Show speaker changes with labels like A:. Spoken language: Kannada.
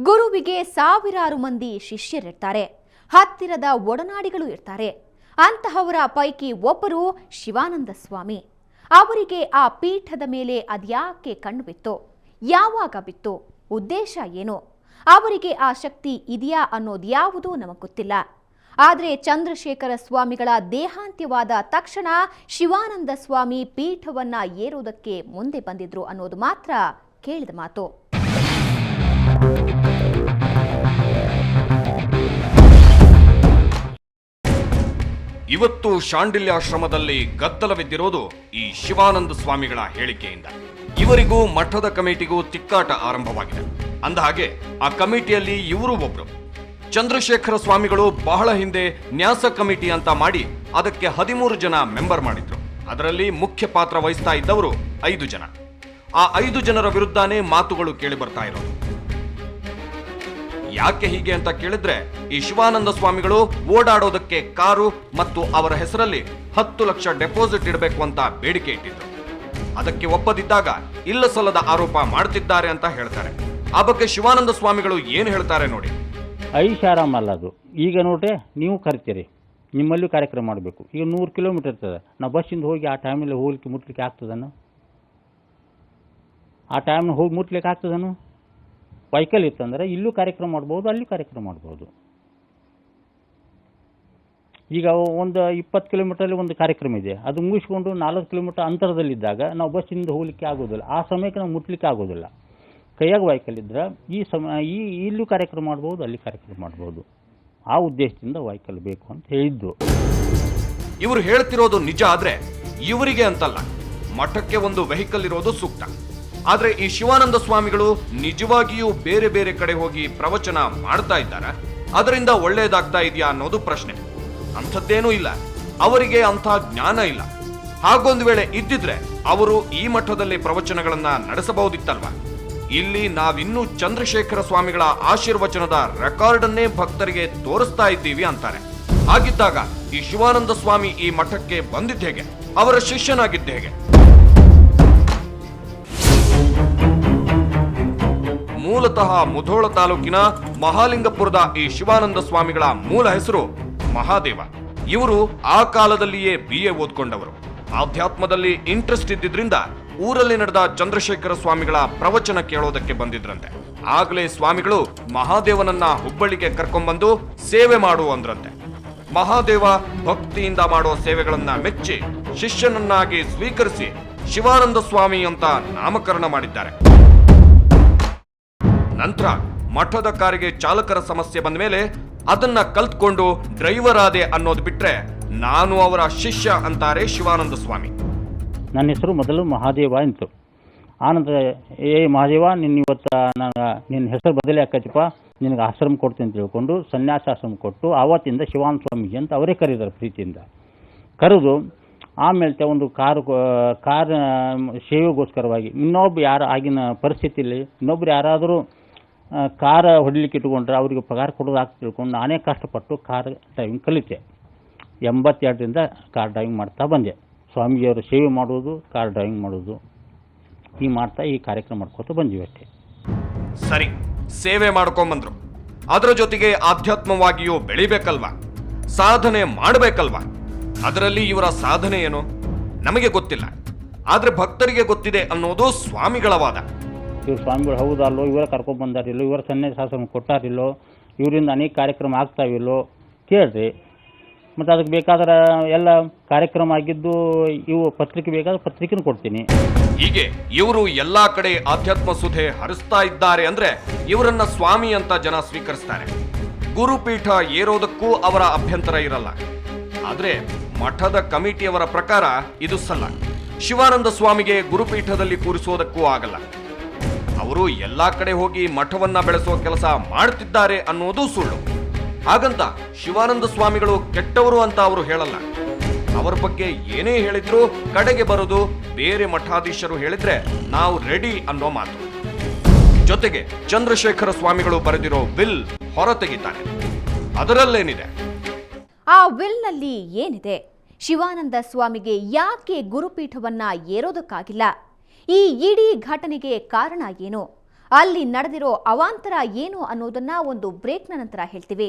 A: ಗುರುವಿಗೆ ಸಾವಿರಾರು ಮಂದಿ ಶಿಷ್ಯರಿರ್ತಾರೆ, ಹತ್ತಿರದ ಒಡನಾಡಿಗಳು ಇರ್ತಾರೆ. ಅಂತಹವರ ಪೈಕಿ ಒಬ್ಬರು ಶಿವಾನಂದ ಸ್ವಾಮಿ. ಅವರಿಗೆ ಆ ಪೀಠದ ಮೇಲೆ ಅದ್ಯಾಕೆ ಕಣ್ಣು ಬಿತ್ತು, ಯಾವಾಗ ಬಿತ್ತು, ಉದ್ದೇಶ ಏನು, ಅವರಿಗೆ ಆ ಶಕ್ತಿ ಇದೆಯಾ ಅನ್ನೋದ್ಯಾವುದೂ ನಮಗೆ ಗೊತ್ತಿಲ್ಲ. ಆದರೆ ಚಂದ್ರಶೇಖರ ಸ್ವಾಮಿಗಳ ದೇಹಾಂತ್ಯವಾದ ತಕ್ಷಣ ಶಿವಾನಂದ ಸ್ವಾಮಿ ಪೀಠವನ್ನ ಏರುವುದಕ್ಕೆ ಮುಂದೆ ಬಂದಿದ್ರು ಅನ್ನೋದು ಮಾತ್ರ ಕೇಳಿದ ಮಾತು.
B: ಇವತ್ತು ಶಾಂಡಿಲ್ಯಾಶ್ರಮದಲ್ಲಿ ಗದ್ದಲವಿದ್ದಿರೋದು ಈ ಶಿವಾನಂದ ಸ್ವಾಮಿಗಳ ಹೇಳಿಕೆಯಿಂದ. ಇವರಿಗೂ ಮಠದ ಕಮಿಟಿಗೂ ತಿಕ್ಕಾಟ ಆರಂಭವಾಗಿದೆ. ಅಂದಹಾಗೆ ಆ ಕಮಿಟಿಯಲ್ಲಿ ಇವರು ಒಬ್ರು. ಚಂದ್ರಶೇಖರ ಸ್ವಾಮಿಗಳು ಬಹಳ ಹಿಂದೆ ನ್ಯಾಸ ಕಮಿಟಿ ಅಂತ ಮಾಡಿ ಅದಕ್ಕೆ 13 ಜನ ಮೆಂಬರ್ ಮಾಡಿದ್ರು. ಅದರಲ್ಲಿ ಮುಖ್ಯ ಪಾತ್ರ ವಹಿಸ್ತಾ ಇದ್ದವರು 5 ಜನ. ಆ 5 ಜನರ ವಿರುದ್ಧನೇ ಮಾತುಗಳು ಕೇಳಿ ಬರ್ತಾ ಇರೋದು. ಯಾಕೆ ಹೀಗೆ ಅಂತ ಕೇಳಿದ್ರೆ, ಈ ಶಿವಾನಂದ ಸ್ವಾಮಿಗಳು ಓಡಾಡೋದಕ್ಕೆ ಕಾರು ಮತ್ತು ಅವರ ಹೆಸರಲ್ಲಿ 10 ಲಕ್ಷ ಡೆಪಾಸಿಟ್ ಇಡಬೇಕು ಅಂತ ಬೇಡಿಕೆ ಇಟ್ಟಿದ್ರು. ಅದಕ್ಕೆ ಒಪ್ಪದಿದ್ದಾಗ ಇಲ್ಲ ಸಲ್ಲದ ಆರೋಪ ಮಾಡ್ತಿದ್ದಾರೆ ಅಂತ ಹೇಳ್ತಾರೆ. ಆ ಬಗ್ಗೆ ಶಿವಾನಂದ ಸ್ವಾಮಿಗಳು ಏನು ಹೇಳ್ತಾರೆ ನೋಡಿ.
C: ಐಷಾರಾಮ್ ಅಲ್ಲ ಅದು. ಈಗ ನೋಡ್ರೆ ನೀವು ಕರಿತೀರಿ, ನಿಮ್ಮಲ್ಲೂ ಕಾರ್ಯಕ್ರಮ ಮಾಡಬೇಕು. ಈಗ 100 ಕಿಲೋಮೀಟರ್ ಇರ್ತದೆ. ನಾವು ಬಸ್ಸಿಂದ ಹೋಗಿ ಆ ಟೈಮಲ್ಲಿ ಹೋಗ್ಲಿಕ್ಕೆ ಮುಟ್ಲಿಕ್ಕೆ ಆಗ್ತದನು? ಆ ಟೈಮ್ನ ಹೋಗಿ ಮುಟ್ಲಿಕ್ಕೆ ಆಗ್ತದನು? ವೈಕಲ್ ಇತ್ತಂದರೆ ಇಲ್ಲೂ ಕಾರ್ಯಕ್ರಮ ಮಾಡ್ಬೋದು, ಅಲ್ಲಿ ಕಾರ್ಯಕ್ರಮ ಮಾಡ್ಬೋದು. ಈಗ ಒಂದು 20 ಕಿಲೋಮೀಟರಲ್ಲಿ ಒಂದು ಕಾರ್ಯಕ್ರಮ ಇದೆ, ಅದು ಮುಗಿಸ್ಕೊಂಡು 4 ಕಿಲೋಮೀಟರ್ ಅಂತರದಲ್ಲಿದ್ದಾಗ ನಾವು ಬಸ್ಸಿಂದ ಹೋಗ್ಲಿಕ್ಕೆ ಆಗೋದಿಲ್ಲ. ಆ ಸಮಯಕ್ಕೆ ನಾವು ಮುಟ್ಲಿಕ್ಕೆ ಆಗೋದಿಲ್ಲ. ಕೈಯಾಗ ವೈಕಲ್ ಇದ್ರೆ ಇಲ್ಲೂ ಕಾರ್ಯಕ್ರಮ ಮಾಡ್ಬೋದು, ಅಲ್ಲಿ ಕಾರ್ಯಕ್ರಮ ಮಾಡ್ಬೋದು. ಆ ಉದ್ದೇಶದಿಂದ ವೈಕಲ್ ಬೇಕು ಅಂತ ಹೇಳಿದ್ದು.
B: ಇವರು ಹೇಳ್ತಿರೋದು ನಿಜ ಆದ್ರೆ ಇವರಿಗೆ ಅಂತಲ್ಲ, ಮಠಕ್ಕೆ ಒಂದು ವೆಹಿಕಲ್ ಇರೋದು ಸೂಕ್ತ. ಆದ್ರೆ ಈ ಶಿವಾನಂದ ಸ್ವಾಮಿಗಳು ನಿಜವಾಗಿಯೂ ಬೇರೆ ಬೇರೆ ಕಡೆ ಹೋಗಿ ಪ್ರವಚನ ಮಾಡ್ತಾ ಇದ್ದಾರೆ, ಅದರಿಂದ ಒಳ್ಳೇದಾಗ್ತಾ ಇದೆಯಾ ಅನ್ನೋದು ಪ್ರಶ್ನೆ. ಅಂಥದ್ದೇನೂ ಇಲ್ಲ, ಅವರಿಗೆ ಅಂಥ ಜ್ಞಾನ ಇಲ್ಲ. ಹಾಗೊಂದು ವೇಳೆ ಇದ್ದಿದ್ರೆ ಅವರು ಈ ಮಠದಲ್ಲಿ ಪ್ರವಚನಗಳನ್ನ ನಡೆಸಬಹುದಿತ್ತಲ್ವಾ? ಇಲ್ಲಿ ನಾವಿನ್ನೂ ಚಂದ್ರಶೇಖರ ಸ್ವಾಮಿಗಳ ಆಶೀರ್ವಚನದ ರೆಕಾರ್ಡ್ ಅನ್ನೇ ಭಕ್ತರಿಗೆ ತೋರಿಸ್ತಾ ಇದ್ದೀವಿ ಅಂತಾರೆ. ಹಾಗಿದ್ದಾಗ ಈ ಶಿವಾನಂದ ಸ್ವಾಮಿ ಈ ಮಠಕ್ಕೆ ಬಂದಿದ್ದ ಹೇಗೆ, ಅವರ ಶಿಷ್ಯನಾಗಿದ್ದ ಹೇಗೆ? ಮೂಲತಃ ಮುಧೋಳ ತಾಲೂಕಿನ ಮಹಾಲಿಂಗಪುರದ ಈ ಶಿವಾನಂದ ಸ್ವಾಮಿಗಳ ಮೂಲ ಹೆಸರು ಮಹಾದೇವ. ಇವರು ಆ ಕಾಲದಲ್ಲಿಯೇ BA ಓದ್ಕೊಂಡವರು. ಆಧ್ಯಾತ್ಮದಲ್ಲಿ ಇಂಟ್ರೆಸ್ಟ್ ಇದ್ದಿದ್ರಿಂದ ಊರಲ್ಲಿ ನಡೆದ ಚಂದ್ರಶೇಖರ ಸ್ವಾಮಿಗಳ ಪ್ರವಚನ ಕೇಳೋದಕ್ಕೆ ಬಂದಿದ್ರಂತೆ. ಆಗಲೇ ಸ್ವಾಮಿಗಳು ಮಹಾದೇವನನ್ನ ಹುಬ್ಬಳ್ಳಿಗೆ ಕರ್ಕೊಂಡ್ಬಂದು ಸೇವೆ ಮಾಡು ಅಂದ್ರಂತೆ. ಮಹಾದೇವ ಭಕ್ತಿಯಿಂದ ಮಾಡೋ ಸೇವೆಗಳನ್ನ ಮೆಚ್ಚಿ ಶಿಷ್ಯನನ್ನಾಗಿ ಸ್ವೀಕರಿಸಿ ಶಿವಾನಂದ ಸ್ವಾಮಿ ಅಂತ ನಾಮಕರಣ ಮಾಡಿದ್ದಾರೆ. ನಂತರ ಮಠದ ಕಾರಿಗೆ ಚಾಲಕರ ಸಮಸ್ಯೆ ಬಂದ ಮೇಲೆ ಅದನ್ನ ಕಲ್ತ್ಕೊಂಡು ಡ್ರೈವರ್ ಆದೆ ಅನ್ನೋದು ಬಿಟ್ರೆ ನಾನು ಅವರ ಶಿಷ್ಯ ಅಂತಾರೆ ಶಿವಾನಂದ ಸ್ವಾಮಿ.
C: ನನ್ನ ಹೆಸರು ಮೊದಲು ಮಹಾದೇವ ಅಂತು. ಆನಂತರ ಮಹಾದೇವ, ನಿನ್ನ ಹೆಸರು ಬದಲೇ ಆಕೈತಿಪ್ಪ, ನಿನಗೆ ಆಶ್ರಮ ಕೊಡ್ತೀನಿ ಅಂತ ತಿಳ್ಕೊಂಡು ಸನ್ಯಾಸಾಶ್ರಮ ಕೊಟ್ಟು ಆವತ್ತಿಂದ ಶಿವಾನಂದ ಸ್ವಾಮೀಜಿ ಅಂತ ಅವರೇ ಕರೀತಾರೆ ಪ್ರೀತಿಯಿಂದ. ಕರೆದು ಆಮೇಲೆ ಒಂದು ಕಾರ್ ಸೇವೆಗೋಸ್ಕರವಾಗಿ ಆಗಿನ ಪರಿಸ್ಥಿತಿಯಲ್ಲಿ ಇನ್ನೊಬ್ರು ಯಾರಾದರೂ ಕಾರ್ ಹೊಡಿಲಿಕ್ಕೆ ಇಟ್ಕೊಂಡ್ರೆ ಅವರಿಗೆ ಪಗಾರ ಕೊಡೋದು ಆಗ್ತಾ ತಿಳ್ಕೊಂಡು ನಾನೇ ಕಷ್ಟಪಟ್ಟು ಕಾರ್ ಡ್ರೈವಿಂಗ್ ಕಲಿತೆ. 82ರಿಂದ ಕಾರ್ ಡ್ರೈವಿಂಗ್ ಮಾಡ್ತಾ ಬಂದೆ. ಸ್ವಾಮೀಜಿಯವರು ಸೇವೆ ಮಾಡೋದು, ಕಾರ್ ಡ್ರೈವಿಂಗ್ ಮಾಡೋದು, ಈ ಕಾರ್ಯಕ್ರಮ ಮಾಡ್ಕೋತ ಬಂದಿವಿ ಅಷ್ಟೇ.
B: ಸರಿ, ಸೇವೆ ಮಾಡ್ಕೊಂಬಂದ್ರು. ಅದರ ಜೊತೆಗೆ ಆಧ್ಯಾತ್ಮವಾಗಿಯೂ ಬೆಳಿಬೇಕಲ್ವಾ, ಸಾಧನೆ ಮಾಡಬೇಕಲ್ವಾ? ಅದರಲ್ಲಿ ಇವರ ಸಾಧನೆ ಏನು ನಮಗೆ ಗೊತ್ತಿಲ್ಲ, ಆದ್ರೆ ಭಕ್ತರಿಗೆ ಗೊತ್ತಿದೆ ಅನ್ನೋದು ಸ್ವಾಮಿಗಳ ವಾದ.
C: ಇವ್ರು ಸ್ವಾಮಿಗಳು ಹೌದಲ್ಲೋ, ಇವರ ಕರ್ಕೊಂಡು ಬಂದಾರಿಲ್ಲೋ, ಇವರ ಸನ್ಯಾಸಾಶ್ರಮ ಕೊಟ್ಟಾರಿಲ್ಲೋ, ಇವರಿಂದ ಅನೇಕ ಕಾರ್ಯಕ್ರಮ ಆಗ್ತಾವಿಲ್ಲೋ ಕೇಳ್ರಿ. ಮತ್ತು ಅದಕ್ಕೆ ಬೇಕಾದ್ರೆ ಎಲ್ಲ ಕಾರ್ಯಕ್ರಮ ಆಗಿದ್ದು ಇವು ಪತ್ರಿಕೆ ಬೇಕಾದ್ರೆ ಪತ್ರಿಕೆನೂ ಕೊಡ್ತೀನಿ.
B: ಹೀಗೆ ಇವರು ಎಲ್ಲಾ ಕಡೆ ಆಧ್ಯಾತ್ಮ ಸುಧೆ ಹರಿಸ್ತಾ ಇದ್ದಾರೆ ಅಂದ್ರೆ ಇವರನ್ನ ಸ್ವಾಮಿ ಅಂತ ಜನ ಸ್ವೀಕರಿಸ್ತಾರೆ. ಗುರುಪೀಠ ಏರೋದಕ್ಕೂ ಅವರ ಅಭ್ಯಂತರ ಇರಲ್ಲ. ಆದ್ರೆ ಮಠದ ಕಮಿಟಿಯವರ ಪ್ರಕಾರ ಇದು ಸಲ್ಲ. ಶಿವಾನಂದ ಸ್ವಾಮಿಗೆ ಗುರುಪೀಠದಲ್ಲಿ ಕೂರಿಸೋದಕ್ಕೂ ಆಗಲ್ಲ. ಅವರು ಎಲ್ಲಾ ಕಡೆ ಹೋಗಿ ಮಠವನ್ನ ಬೆಳೆಸೋ ಕೆಲಸ ಮಾಡ್ತಿದ್ದಾರೆ ಅನ್ನೋದು ಸುಳ್ಳು. ಹಾಗಂತ ಶಿವಾನಂದ ಸ್ವಾಮಿಗಳು ಕೆಟ್ಟವರು ಅಂತ ಅವರು ಹೇಳಲ್ಲ. ಅವರ ಬಗ್ಗೆ ಏನೇ ಹೇಳಿದ್ರು ಕಡೆಗೆ ಬರೋದು ಬೇರೆ ಮಠಾಧೀಶರು ಹೇಳಿದ್ರೆ ನಾವು ರೆಡಿ ಅನ್ನೋ ಮಾತು. ಜೊತೆಗೆ ಚಂದ್ರಶೇಖರ ಸ್ವಾಮಿಗಳು ಬರೆದಿರೋ ವಿಲ್ ಹೊರತೆಗಿತಾರೆ. ಅದರಲ್ಲೇನಿದೆ?
A: ಆ ವಿಲ್ನಲ್ಲಿ ಏನಿದೆ? ಶಿವಾನಂದ ಸ್ವಾಮಿಗೆ ಯಾಕೆ ಗುರುಪೀಠವನ್ನ ಏರೋದಕ್ಕಾಗಿಲ್ಲ? ಈ ಇಡೀ ಘಟನೆಗೆ ಕಾರಣ ಏನು? ಅಲ್ಲಿ ನಡೆದಿರೋ ಅವಾಂತರ ಏನು ಅನ್ನೋದನ್ನ ಒಂದು ಬ್ರೇಕ್ನ ನಂತರ ಹೇಳ್ತೀವಿ.